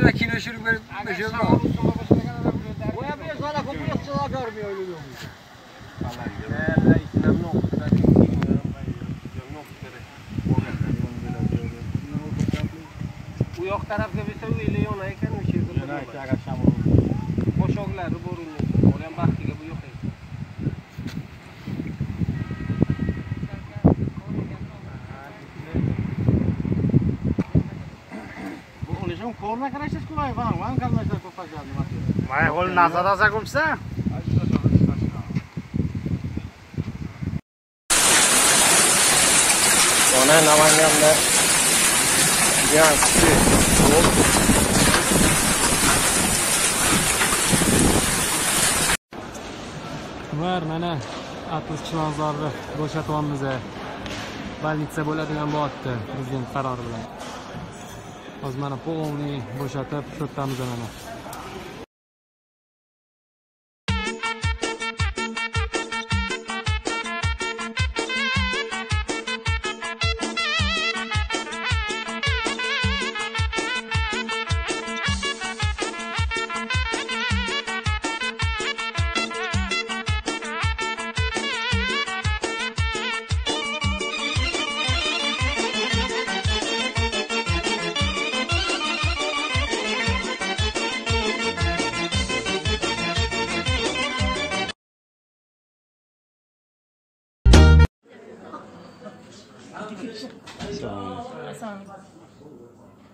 da kino sürüp verip meşhur mu? Bu yapıyor sana kopuyorlar görmüyor öyle diyor. Allah ya. İslam ne oldu? Ben bilmiyorum. Ne oldu? Bu yok tarafga bir söyle yona ekan o şey. Yana akşam olur. Boşoklar borunlu. Olan baxtiga bu yok. Korna qarashish kulay falan. Van qarashlar ko'p fazla. May qo'l nazarda qo'msa. Ona Namanganda yan Var mana Atlas Chilonzorni bo'shatyapmiz. Больница bo'ladigan bo'lyapti prezident qarori bilan. Hozir mana polniy bo'shatib to'xtamiz mana.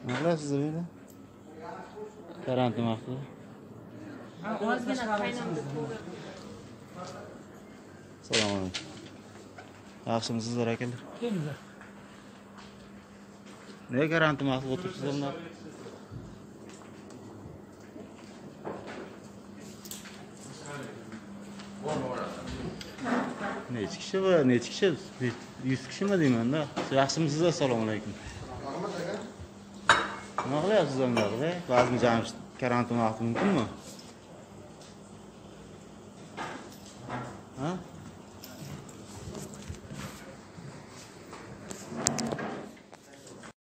Ne qilasizlar böyle? Karantin vaqti. Ozgina qaynamiz. Assalomu alaykum. Yaxshimisizlar akalar? Kelinglar. Ne karantin vaqti o'tiribsizlar bunday? Necha kishi var? Necha kishi? 100 kishimi deyman-da. Yaxshimisizlar? Assalomu alaykum. Nima qilyapsiz unda? Vazn jamshid karantin vaqti mumkinmi? Ha?